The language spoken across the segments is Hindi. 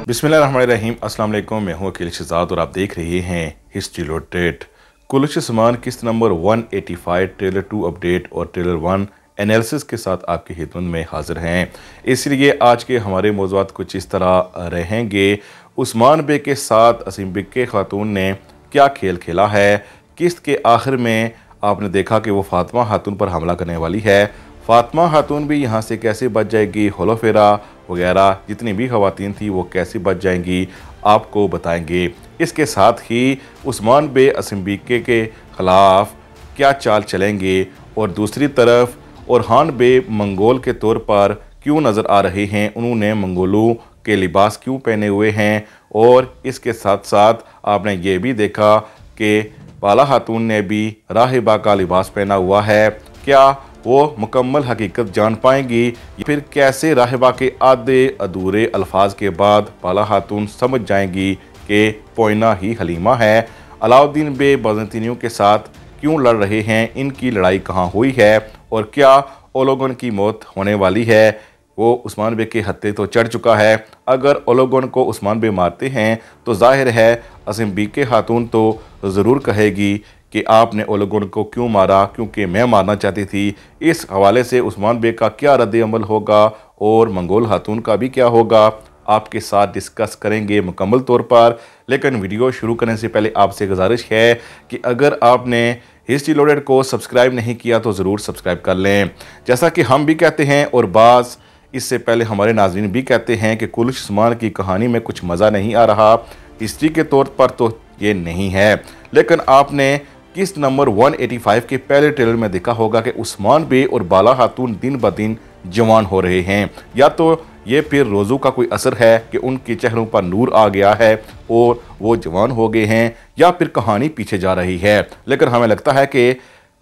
बिस्मिल्लाहिर्रहमानिर्रहीम। अस्सलाम वालेकुम। मैं हूं अकील शहजाद और आप देख रहे हैं हिस्ट्री लोडेड। कुलुश समान किस्त नंबर 185 ट्रेलर 2 अपडेट और ट्रेलर 1 एनालिसिस के साथ आपकी खिदमत में हाजिर हैं। इसलिए आज के हमारे मौज़ूआत कुछ इस तरह रहेंगे। उस्मान बे के साथ असीम बिक्के खातून ने क्या खेल खेला है। किस्त के आखिर में आपने देखा कि वो फातिमा खातून पर हमला करने वाली है। फातिमा खातून भी यहाँ से कैसे बच जाएगी, होलोफेरा वगैरह जितनी भी ख़वातीन थी वो कैसे बच जाएंगी, आपको बताएंगे। इसके साथ ही उस्मान बे असीम बिक्के के ख़िलाफ़ क्या चाल चलेंगे और दूसरी तरफ ओरहान बे मंगोल के तौर पर क्यों नज़र आ रहे हैं, उन्होंने मंगोलों के लिबास क्यों पहने हुए हैं। और इसके साथ साथ आपने ये भी देखा कि बाला खातून ने भी राहिबा का लिबास पहना हुआ है। क्या वो मुकम्मल हकीकत जान पाएंगी या फिर कैसे राहिबा के आधे अधूरे अल्फाज के बाद बाला खातून समझ जाएंगी कि पोइना ही हलीमा है। अलाउद्दीन बे बाज़ंतीनियों के साथ क्यों लड़ रहे हैं, इनकी लड़ाई कहाँ हुई है और क्या ओलोगन की मौत होने वाली है। वो उस्मान बे के हत्थे तो चढ़ चुका है। अगर ओलोगन को उस्मान बे मारते हैं तो जाहिर है असीम बिक्के खातून तो ज़रूर कहेगी कि आपने ओलोगन को क्यों मारा, क्योंकि मैं मारना चाहती थी। इस हवाले से उस्मान बे का क्या रद्द-ए-अमल होगा और मंगोल खातून का भी क्या होगा, आपके साथ डिस्कस करेंगे मुकम्मल तौर पर। लेकिन वीडियो शुरू करने से पहले आपसे गुजारिश है कि अगर आपने हिस्ट्री लोडेड को सब्सक्राइब नहीं किया तो ज़रूर सब्सक्राइब कर लें। जैसा कि हम भी कहते हैं और बाज़ इससे पहले हमारे नाज़रीन भी कहते हैं कि कुलुश उस्मान की कहानी में कुछ मज़ा नहीं आ रहा। हिस्ट्री के तौर पर तो ये नहीं है, लेकिन आपने किस्त नंबर 185 के पहले ट्रेलर में देखा होगा कि उस्मान बे और बाला खातून दिन ब दिन जवान हो रहे हैं। या तो ये फिर रोज़ू का कोई असर है कि उनके चेहरों पर नूर आ गया है और वो जवान हो गए हैं, या फिर कहानी पीछे जा रही है। लेकिन हमें लगता है कि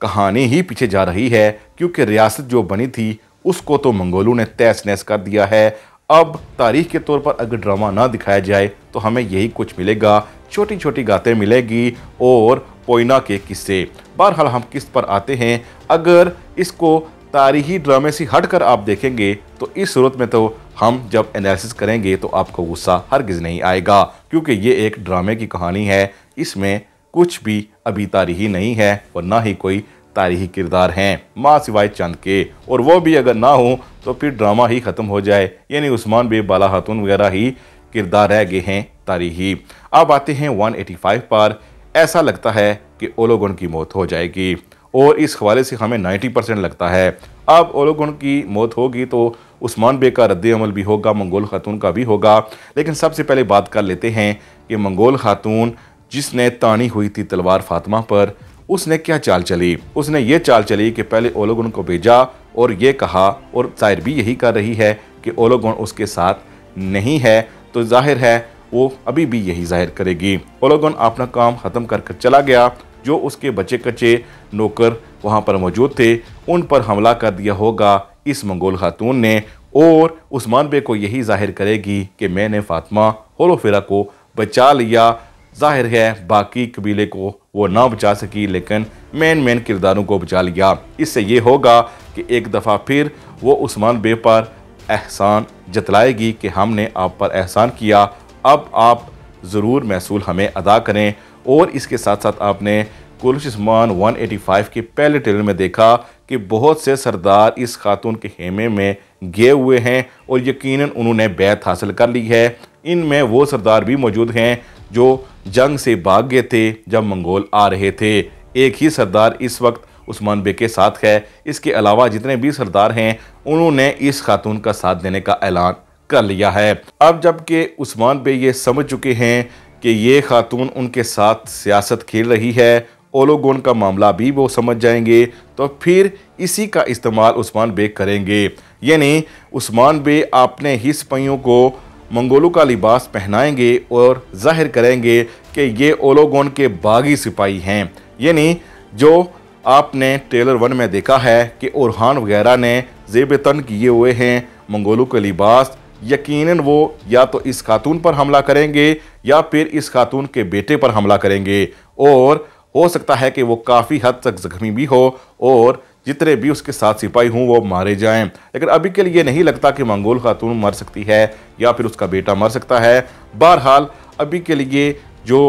कहानी ही पीछे जा रही है, क्योंकि रियासत जो बनी थी उसको तो मंगोलों ने तहस नहस कर दिया है। अब तारीख के तौर पर अगर ड्रामा ना दिखाया जाए तो हमें यही कुछ मिलेगा, छोटी छोटी बातें मिलेगी और पोइना के किस्से। बहरहाल हम किस्त पर आते हैं। अगर इसको तारीखी ड्रामे से हटकर आप देखेंगे तो इस सूरत में तो हम जब एनालिसिस करेंगे तो आपको गुस्सा हरगिज़ नहीं आएगा, क्योंकि ये एक ड्रामे की कहानी है। इसमें कुछ भी अभी तारीखी नहीं है और ना ही कोई तारीखी किरदार हैं, माँ सिवाय चंद के, और वो भी अगर ना हो तो फिर ड्रामा ही ख़त्म हो जाए, यानी उस्मान बे बाला खातून वगैरह ही किरदार रह गए हैं तारीखी। अब आते हैं 185 पर। ऐसा लगता है कि ओलोगन की मौत हो जाएगी और इस हवाले से हमें 90% लगता है। अब ओलोगन की मौत होगी तो उस्मान बे का रद्द-ए-अमल भी होगा, मंगोल खातून का भी होगा। लेकिन सबसे पहले बात कर लेते हैं कि मंगोल खातून जिसने तानी हुई थी तलवार फातिमा पर, उसने क्या चाल चली। उसने ये चाल चली कि पहले ओलोगन को भेजा और ये कहा, और जाहिर भी यही कर रही है कि ओलोगन उसके साथ नहीं है, तो जाहिर है वो अभी भी यही जाहिर करेगी। ओलोगन अपना काम ख़त्म कर कर चला गया। जो उसके बच्चे कच्चे नौकर वहाँ पर मौजूद थे उन पर हमला कर दिया होगा इस मंगोल खातून ने, और उस्मान बे को यही जाहिर करेगी कि मैंने फातिमा होलोफेरा को बचा लिया। जाहिर है बाकी कबीले को वो ना बचा सकी, लेकिन मेन किरदारों को बचा लिया। इससे ये होगा कि एक दफ़ा फिर वो उस्मान बे पर एहसान जतलाएगी कि हमने आप पर एहसान किया, अब आप ज़रूर महसूल हमें अदा करें। और इसके साथ साथ आपने कुलुश उस्मान 185 के पहले ट्रेलर में देखा कि बहुत से सरदार इस खातून के खेमे में गए हुए हैं और यकीनन उन्होंने बैत हासिल कर ली है। इनमें वो सरदार भी मौजूद हैं जो जंग से भाग गए थे जब मंगोल आ रहे थे। एक ही सरदार इस वक्त उस्मान बे के साथ है। इसके अलावा जितने भी सरदार हैं उन्होंने इस खातून का साथ देने का ऐलान कर लिया है। अब जबकि उस्मान बे ये समझ चुके हैं कि ये खातून उनके साथ सियासत खेल रही है, ओलोगन का मामला भी वो समझ जाएंगे, तो फिर इसी का इस्तेमाल उस्मान बे करेंगे। यानी उस्मान बे अपने ही सिपाहियों को मंगोलों का लिबास पहनाएंगे और जाहिर करेंगे कि ये ओलोगन के बागी सिपाही हैं। यानी जो आपने ट्रेलर 1 में देखा है कि ओरहान वगैरह ने ज़ेब तन किए हुए हैं मंगोलों के लिबास, यकीनन वो या तो इस खातून पर हमला करेंगे या फिर इस खातून के बेटे पर हमला करेंगे, और हो सकता है कि वो काफ़ी हद तक ज़ख्मी भी हो और जितने भी उसके साथ सिपाही हों वो मारे जाएं। लेकिन अभी के लिए नहीं लगता कि मंगोल खातून मर सकती है या फिर उसका बेटा मर सकता है। बहरहाल अभी के लिए जो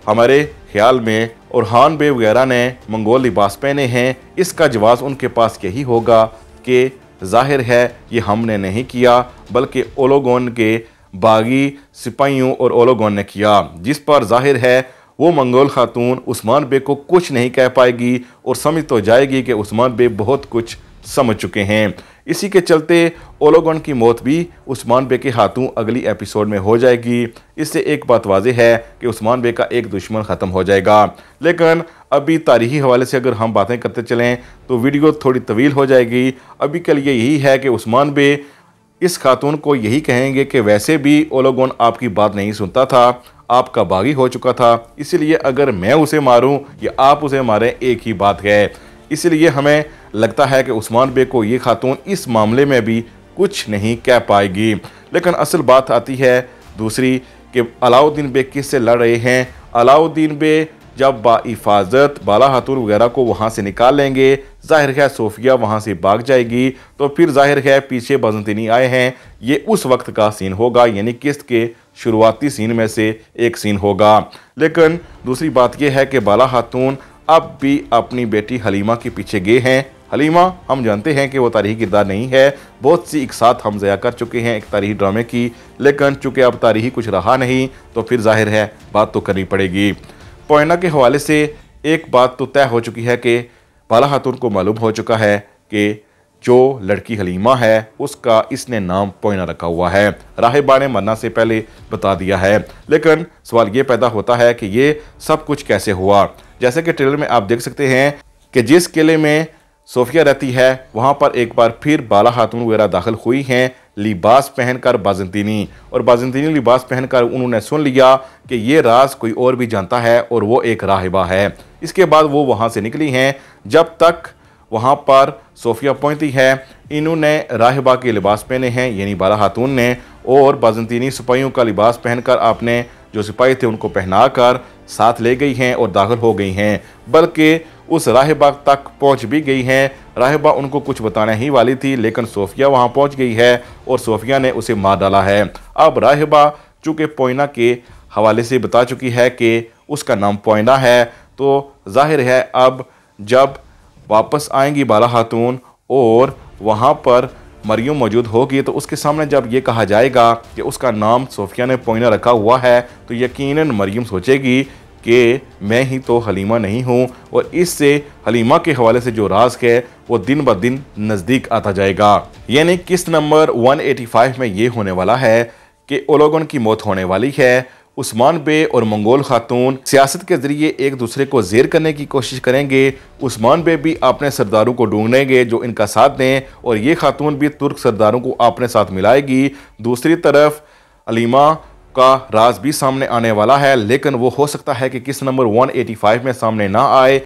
हमारे ख्याल में ओरहान बे वगैरह ने मंगोल लिबास पहने हैं, इसका जवाब उनके पास यही होगा कि जाहिर है ये हमने नहीं किया बल्कि ओलोगोन के बागी सिपाहियों और ओलोगोन ने किया, जिस पर जाहिर है वो मंगोल खातून उस्मान बे को कुछ नहीं कह पाएगी और समझ तो जाएगी कि उस्मान बे बहुत कुछ समझ चुके हैं। इसी के चलते ओलोगोन की मौत भी उस्मान बे के हाथों अगली एपिसोड में हो जाएगी। इससे एक बात वाज़ेह है कि उस्मान बे का एक दुश्मन ख़त्म हो जाएगा। लेकिन अभी तारीखी हवाले से अगर हम बातें करते चलें तो वीडियो थोड़ी तवील हो जाएगी। अभी के लिए यही है कि उस्मान बे इस खातून को यही कहेंगे कि वैसे भी ओलोगोन आपकी बात नहीं सुनता था, आपका बागी हो चुका था, इसलिए अगर मैं उसे मारूं या आप उसे मारें एक ही बात है। इसलिए हमें लगता है कि उस्मान बे को ये खातून इस मामले में भी कुछ नहीं कह पाएगी। लेकिन असल बात आती है दूसरी कि अलाउद्दीन बे किससे लड़ रहे हैं। अलाउद्दीन बे जब बाहिफाजत बाला खातून वगैरह को वहाँ से निकाल लेंगे, जाहिर है सोफिया वहाँ से भाग जाएगी, तो फिर जाहिर है पीछे बाज़ंतीनी आए हैं, ये उस वक्त का सीन होगा, यानी किस्त के शुरुआती सीन में से एक सीन होगा। लेकिन दूसरी बात यह है कि बाला खातून अब भी अपनी बेटी हलीमा के पीछे गए हैं। हलीमा हम जानते हैं कि वो तारीखी किरदार नहीं है, बहुत सी एक साथ हम ज़या कर चुके हैं एक तारीखी ड्रामे की, लेकिन चूँकि अब तारीखी कुछ रहा नहीं तो फिर जाहिर है बात तो करनी पड़ेगी। पोइना के हवाले से एक बात तो तय हो चुकी है कि बाला खातून को मालूम हो चुका है कि जो लड़की हलीमा है उसका इसने नाम पोइना रखा हुआ है। राहिबा ने मरना से पहले बता दिया है। लेकिन सवाल ये पैदा होता है कि ये सब कुछ कैसे हुआ। जैसे कि ट्रेलर में आप देख सकते हैं कि जिस किले में सोफिया रहती है वहाँ पर एक बार फिर बाला खातून वगैरह दाखिल हुई हैं लिबास पहनकर बाज़ंतीनी, और बाज़ंतीनी लिबास पहनकर उन्होंने सुन लिया कि ये राज कोई और भी जानता है और वो एक राहिबा है। इसके बाद वो वहाँ से निकली हैं। जब तक वहाँ पर सोफिया पहुँचती है इन्होंने राहिबा के लिबास पहने हैं यानी बाला खातून ने, और बाज़ंतीनी सिपाहियों का लिबास पहनकर आपने जो सिपाही थे उनको पहनाकर साथ ले गई हैं और दाखिल हो गई हैं, बल्कि उस राहिबा तक पहुंच भी गई हैं। राहिबा उनको कुछ बताने ही वाली थी लेकिन सोफिया वहां पहुंच गई है और सोफिया ने उसे मार डाला है। अब राहिबा चूँकि पोइना के हवाले से बता चुकी है कि उसका नाम पोइना है, तो जाहिर है अब जब वापस आएंगी बाला खातून और वहाँ पर मरियम मौजूद होगी तो उसके सामने जब ये कहा जाएगा कि उसका नाम सोफिया ने पोइना रखा हुआ है तो यकीनन मरियम सोचेगी कि मैं ही तो हलीमा नहीं हूँ, और इससे हलीमा के हवाले से जो राज है वो दिन ब दिन नज़दीक आता जाएगा। यानी किस्त नंबर 185 में ये होने वाला है कि ओलोगोन की मौत होने वाली है। उस्मान बे और मंगोल खातून सियासत के ज़रिए एक दूसरे को ज़ेर करने की कोशिश करेंगे। उस्मान बे भी अपने सरदारों को ढूंढेंगे जो इनका साथ दें, और ये खातून भी तुर्क सरदारों को अपने साथ मिलाएगी। दूसरी तरफ हलीमा का राज भी सामने आने वाला है, लेकिन वो हो सकता है कि किस्त नंबर 185 में सामने ना आए।